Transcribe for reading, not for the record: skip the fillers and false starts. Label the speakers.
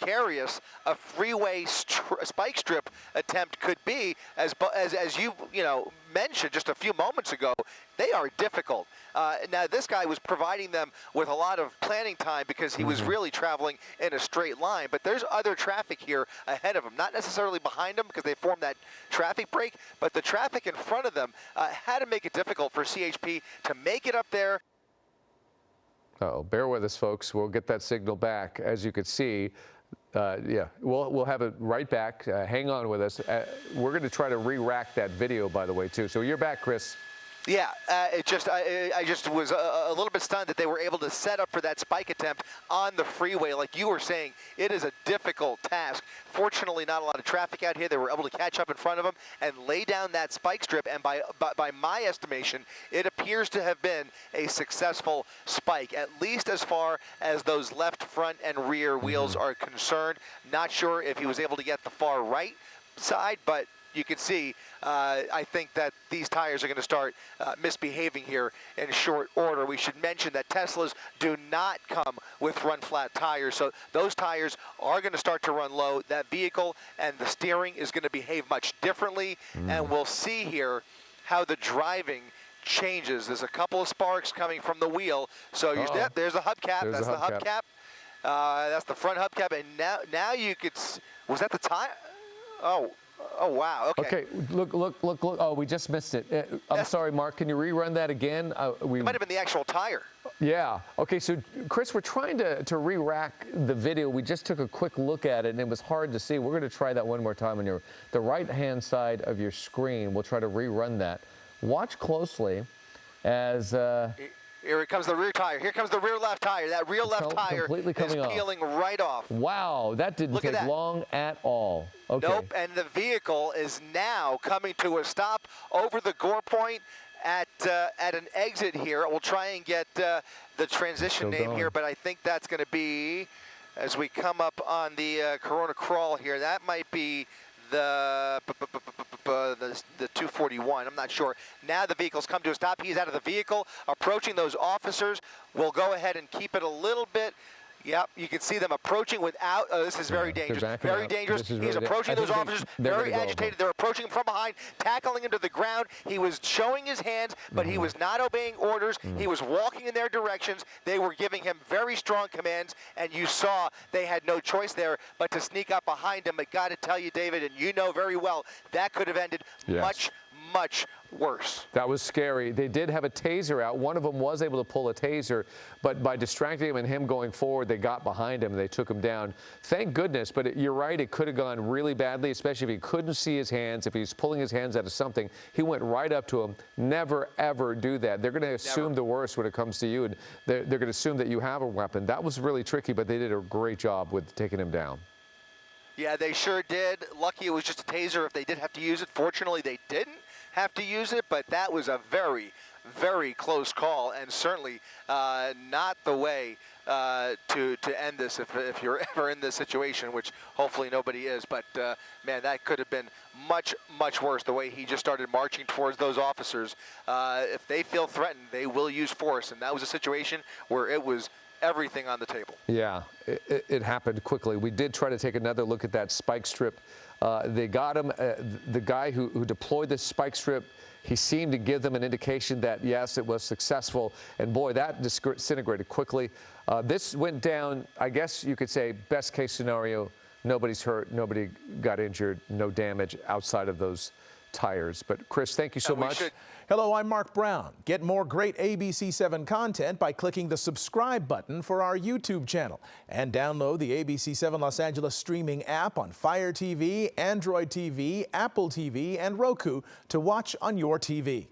Speaker 1: precarious a freeway spike strip attempt could be, as you mentioned just a few moments ago. They are difficult. Now, this guy was providing them with a lot of planning time because he was really traveling in a straight line. But there's other traffic here ahead of him, not necessarily behind him because they formed that traffic break, but the traffic in front of them had to make it difficult for CHP to make it up there.
Speaker 2: Uh-oh, bear with us, folks. We'll get that signal back. As you can see, yeah, we'll have it right back. Hang on with us. We're going to try to re-rack that video, by the way, too. So you're back, Chris.
Speaker 1: Yeah, I just was a little bit stunned that they were able to set up for that spike attempt on the freeway. Like you were saying, it is a difficult task. Fortunately, not a lot of traffic out here. They were able to catch up in front of them and lay down that spike strip. And by my estimation, it appears to have been a successful spike, at least as far as those left front and rear wheels are concerned. Not sure if he was able to get the far right side, but you can see, I think that these tires are going to start misbehaving here in short order. We should mention that Teslas do not come with run-flat tires, so those tires are going to start to run low. That vehicle and the steering is going to behave much differently, and we'll see here how the driving changes. There's a couple of sparks coming from the wheel, so there's a hubcap. That's the hubcap. That's the front hubcap, and now you could. Was that the tire? Oh, wow. Okay.
Speaker 2: Look. Oh, we just missed it. I'm sorry, Mark. Can you rerun that again?
Speaker 1: It might have been the actual tire.
Speaker 2: Yeah. Okay, so, Chris, we're trying to re-rack the video. We just took a quick look at it, and it was hard to see. We're going to try that one more time on the right-hand side of your screen. We'll try to rerun that. Watch closely as...
Speaker 1: Here comes the rear tire. Here comes the rear left tire. That rear left tire is peeling right off.
Speaker 2: Wow, that didn't take long at all. Okay.
Speaker 1: Nope, and the vehicle is now coming to a stop over the gore point at an exit here. We'll try and get the transition name here, but I think that's going to be, as we come up on the Corona crawl here, that might be the 241. I'm not sure. Now the vehicle's come to a stop. He's out of the vehicle, approaching those officers. We'll go ahead and keep it a little bit. Yep, you can see them approaching without. This is very dangerous. Very dangerous. He's approaching those officers, very agitated. They're approaching him from behind, tackling him to the ground. He was showing his hands, but he was not obeying orders. He was walking in their directions. They were giving him very strong commands, and you saw they had no choice there but to sneak up behind him. But got to tell you, David, and you know very well, that could have ended much worse.
Speaker 2: That was scary. They did have a taser out. One of them was able to pull a taser, but by distracting him and him going forward, they got behind him and they took him down. Thank goodness, but you're right, it could have gone really badly, especially if he couldn't see his hands, if he's pulling his hands out of something. He went right up to him. Never, ever do that. They're going to assume the worst when it comes to you, and they're going to assume that you have a weapon. That was really tricky, but they did a great job with taking him down.
Speaker 1: Yeah, they sure did. Lucky it was just a taser if they did have to use it. Fortunately, they didn't have to use it, but that was a very close call, and certainly not the way to end this if you're ever in this situation, which hopefully nobody is. But man, that could have been much worse, the way he just started marching towards those officers. If they feel threatened, they will use force, and that was a situation where it was everything on the table.
Speaker 2: Yeah, it happened quickly. We did try to take another look at that spike strip. They got him. The guy who deployed the spike strip, he seemed to give them an indication that, yes, it was successful. And, boy, that disintegrated quickly. This went down, I guess you could say, best case scenario, nobody's hurt, nobody got injured, no damage outside of those tires. But, Chris, thank you so much.
Speaker 3: Hello, I'm Mark Brown. Get more great ABC7 content by clicking the subscribe button for our YouTube channel. And download the ABC7 Los Angeles streaming app on Fire TV, Android TV, Apple TV, and Roku to watch on your TV.